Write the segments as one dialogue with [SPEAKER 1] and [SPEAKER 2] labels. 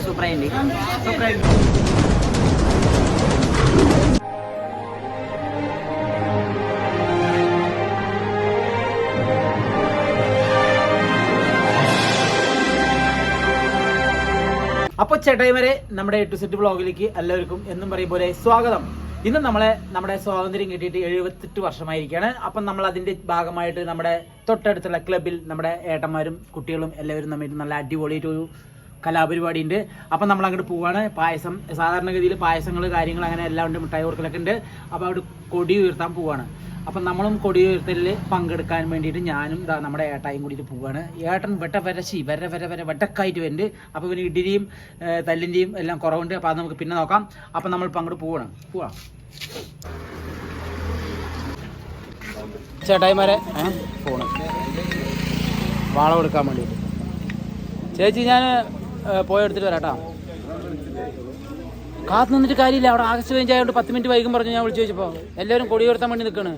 [SPEAKER 1] സൂപ്പറായി. അപ്പൊ ചേട്ടായി വരെ നമ്മുടെ ടു സെറ്റ് ബ്ലോഗിലേക്ക് എല്ലാവർക്കും എന്നും പറയും പോലെ സ്വാഗതം. ഇന്ന് നമ്മുടെ സ്വാതന്ത്ര്യം കിട്ടിയിട്ട് 78 വർഷമായിരിക്കുകയാണ്. അപ്പം നമ്മൾ അതിന്റെ ഭാഗമായിട്ട് നമ്മുടെ തൊട്ടടുത്തുള്ള ക്ലബിൽ നമ്മുടെ ഏട്ടന്മാരും കുട്ടികളും എല്ലാവരും തമ്മിൽ നല്ല അടിപൊളിയായിട്ട് ഒരു കലാപരിപാടി ഉണ്ട്. അപ്പം നമ്മൾ അങ്ങോട്ട് പോവാണ്. പായസം, സാധാരണഗതിയിൽ പായസങ്ങൾ കാര്യങ്ങൾ അങ്ങനെ എല്ലാം ഉണ്ട്, മിഠായി കൊടുക്കലൊക്കെ ഉണ്ട്. അപ്പോൾ അവിടെ കൊടി ഉയർത്താൻ പോവാണ്. അപ്പം നമ്മളും കൊടി ഉയർത്തലിൽ പങ്കെടുക്കാൻ വേണ്ടിയിട്ട് ഞാനും നമ്മുടെ ഏട്ടായും കൂടിയിട്ട് പോവുകയാണ്. ഏട്ടൻ വെട്ടക്കായിട്ട് വരുന്നുണ്ട്. അപ്പോൾ ഇവന് ഇടിരിയും തല്ലിൻ്റെയും എല്ലാം കുറവുണ്ട്. അപ്പോൾ അത് നമുക്ക് പിന്നെ നോക്കാം. അപ്പം നമ്മൾ ഇപ്പം അങ്ങോട്ട് പോവാം. ചേട്ടായിമാരെ ഫോണ് വാള കൊടുക്കാൻ വേണ്ടിയിട്ട്. ചേച്ചി ഞാൻ പോയെടുത്തിട്ട് വരാം കേട്ടോ. കാത്തു നിന്നിട്ട് കാര്യമില്ല. അവിടെ ആഗസ്റ്റ് 15 ആയതുകൊണ്ട് 10 മിനിറ്റ് വൈകും പറഞ്ഞു. ഞാൻ വിളിച്ചു ചോദിച്ചപ്പോൾ എല്ലാവരും കൊടി ഉയർത്താൻ വേണ്ടി നിൽക്കുകയാണ്.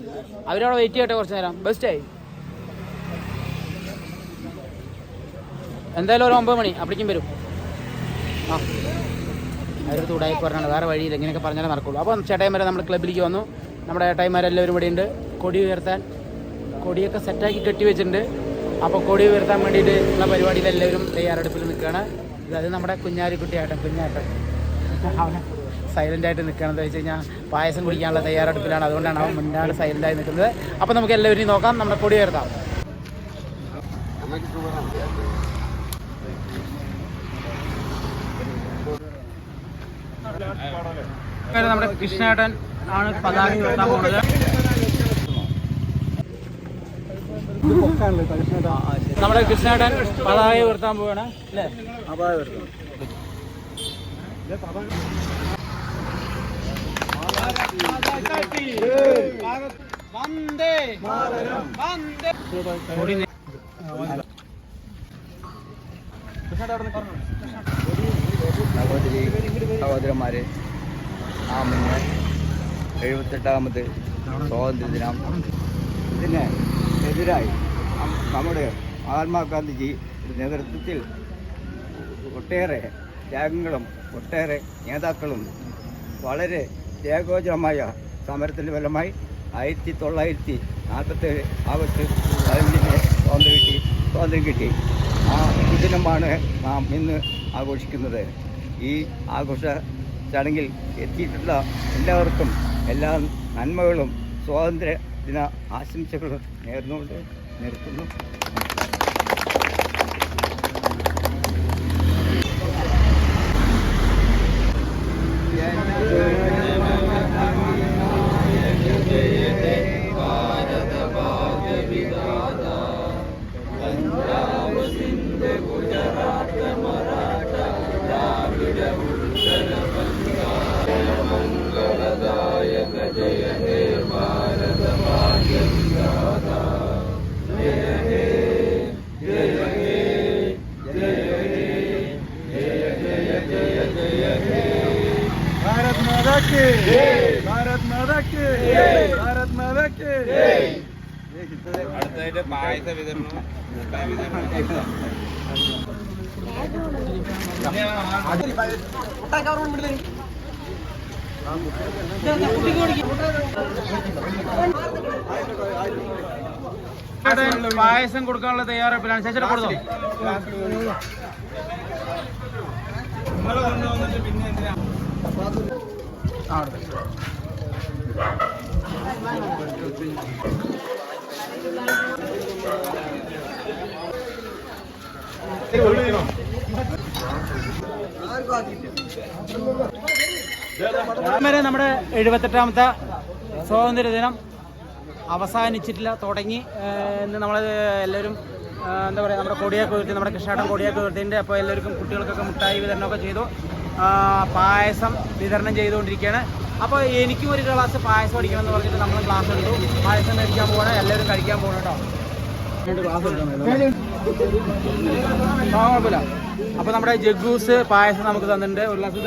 [SPEAKER 1] അവരവിടെ വെയിറ്റ് ചെയ്യട്ടെ കുറച്ച് നേരം. ബെസ്റ്റായി. എന്തായാലും ഒരു 9 മണി അപ്പോഴേക്കും വരും. അവരടുത്ത് ഉടായി പറഞ്ഞാണ്, വേറെ വഴിയില്ല, ഇങ്ങനെയൊക്കെ പറഞ്ഞാലേ നടക്കുള്ളൂ. അപ്പോൾ ചേട്ടായിമാരെ നമ്മുടെ ക്ലബിലേക്ക് വന്നു. നമ്മുടെ ഏട്ടായിമാരെല്ലാവരും ഇവിടെ ഉണ്ട്. കൊടി ഉയർത്താൻ കൊടിയൊക്കെ സെറ്റാക്കി കെട്ടി വെച്ചിട്ടുണ്ട്. അപ്പോൾ കൊടി ഉയർത്താൻ വേണ്ടിയിട്ട് ഉള്ള പരിപാടിയിൽ എല്ലാവരും തയ്യാറെടുപ്പിൽ നിൽക്കുകയാണ്. അത് നമ്മുടെ കുഞ്ഞാറ്റൻ സൈലൻ്റ് ആയിട്ട് നിൽക്കുകയാണെന്ന് വെച്ച് കഴിഞ്ഞാൽ പായസം കുടിക്കാനുള്ള തയ്യാറെടുപ്പിലാണ്. അതുകൊണ്ടാണ് അവൻ മുന്നാണ് സൈലൻ്റായി നിൽക്കുന്നത്. അപ്പോൾ നമുക്ക് എല്ലാവരും നോക്കാം, നമ്മുടെ കൊടി ഉയർത്താം. നമ്മുടെ കൃഷ്ണേട്ടൻ ആണ് പതാക ഉയർത്താൻ പോകുന്നത്. നമ്മുടെ കൃഷ്ണേട്ടൻ പതാക ഉയർത്താൻ പോവാണ് അല്ലേ?
[SPEAKER 2] സഹോദരന്മാരെ, ആ മുന്നേ 78ാമത് സ്വാതന്ത്ര്യ ദിനം ഇതിന് എതിരായി നമ്മുടെ മഹാത്മാഗാന്ധിജി നേതൃത്വത്തിൽ ഒട്ടേറെ ത്യാഗങ്ങളും ഒട്ടേറെ നേതാക്കളും വളരെ ത്യാഗോജമായ സമരത്തിൻ്റെ ഫലമായി 1947 ആഗസ്റ്റ് 15 സ്വാതന്ത്ര്യം കിട്ടി. ആ ദിനമാണ് നാം ഇന്ന് ആഘോഷിക്കുന്നത്. ഈ ആഘോഷ ചടങ്ങിൽ എത്തിയിട്ടുള്ള എല്ലാവർക്കും എല്ലാ നന്മകളും സ്വാതന്ത്ര്യ ദിന ആശംസകളും നേർന്നുകൊണ്ട് നിർത്തുന്നു.
[SPEAKER 3] അടുത്തതായിട്ട് പായസ വിതരണവും
[SPEAKER 1] പായസം കൊടുക്കാനുള്ള തയ്യാറെടുപ്പിലാണ്. ചേച്ചി കൊടുത്തോ?
[SPEAKER 3] പിന്നെ എന്തിനാ
[SPEAKER 1] നമ്മുടെ 78ാമത്തെ സ്വാതന്ത്ര്യ ദിനം അവസാനിച്ചിട്ടില്ല, തുടങ്ങി. ഇന്ന് നമ്മൾ എല്ലാവരും എന്താ പറയുക, നമ്മുടെ കൊടിയൊക്കെ ഉയർത്തി, നമ്മുടെ കൃഷ്ണാട്ടൻ കൊടിയൊക്കെ ഉയർത്തിയിട്ടുണ്ട്. അപ്പോൾ എല്ലാവർക്കും കുട്ടികൾക്കൊക്കെ മുട്ടായി വിതരണമൊക്കെ ചെയ്തു. പായസം വിതരണം ചെയ്തുകൊണ്ടിരിക്കുകയാണ്. അപ്പോൾ എനിക്കും ഒരു ഗ്ലാസ് പായസം അടിക്കണം എന്ന് പറഞ്ഞിട്ട് നമ്മൾ ഗ്ലാസ് എടുത്തു. പായസം മേടിക്കാൻ പോകണം, എല്ലാവരും കഴിക്കാൻ പോകണം കേട്ടോ. ഗ്ലാസ് കുഴപ്പമില്ല. അപ്പോൾ നമ്മുടെ ജഗ്ഗൂസ് പായസം നമുക്ക് തന്നിട്ടുണ്ട്. ഒരു ഗ്ലാസ്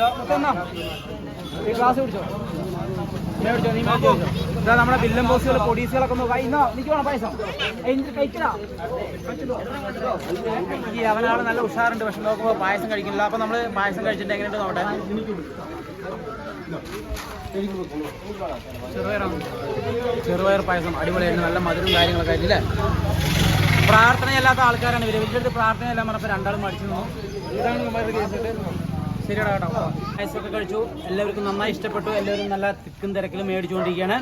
[SPEAKER 1] ഈ ഗ്ലാസ് പിടിച്ചോ. മേടിച്ചോ, നീ മേടിച്ചോ. ഇതാ നമ്മുടെ ബില്ലം ബോസുകൾ പൊടീസുകളൊക്കെ നോക്കാം. ഇന്നോ എനിക്ക് വേണം പായസം. കഴിക്കടാ. ഈ അവനാള് നല്ല ഉഷാറുണ്ട്, പക്ഷെ നോക്കുമ്പോൾ പായസം കഴിക്കുന്നില്ല. അപ്പൊ നമ്മള് പായസം കഴിച്ചിട്ട് എങ്ങനെയുണ്ട് നോട്ടെ. ചെറുപയർ പായസം അടിപൊളിയായിരുന്നു, നല്ല മധുരം കാര്യങ്ങളൊക്കെ ആയിട്ടില്ലേ. പ്രാർത്ഥനയല്ലാത്ത ആൾക്കാരാണ് ഇവര്. വലിയൊരു പ്രാർത്ഥനയെല്ലാം പറഞ്ഞപ്പോൾ രണ്ടാളും മടിച്ചു നിന്നു. ശരിയാടാ കേട്ടോ. പായസമൊക്കെ കഴിച്ചു, എല്ലാവർക്കും നന്നായി ഇഷ്ടപ്പെട്ടു. എല്ലാവരും നല്ല തിക്കും തിരക്കിലും മേടിച്ചുകൊണ്ടിരിക്കുകയാണ്.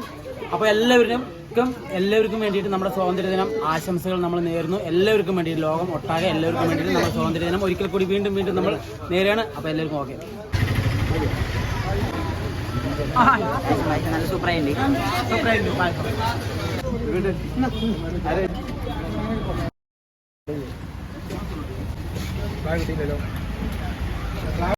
[SPEAKER 1] അപ്പോൾ എല്ലാവർക്കും വേണ്ടിയിട്ട് നമ്മുടെ സ്വാതന്ത്ര്യദിനം ആശംസകൾ നമ്മൾ നേരുന്നു. എല്ലാവർക്കും വേണ്ടിയിട്ട്, ലോകം ഒട്ടാകെ എല്ലാവർക്കും വേണ്ടിയിട്ട് നമ്മുടെ സ്വാതന്ത്ര്യദിനം ഒരിക്കൽ കൂടി വീണ്ടും നമ്മൾ നേരെയാണ്. അപ്പോൾ എല്ലാവർക്കും ഓക്കെ. നല്ല സൂപ്പറായിട്ടുണ്ട്.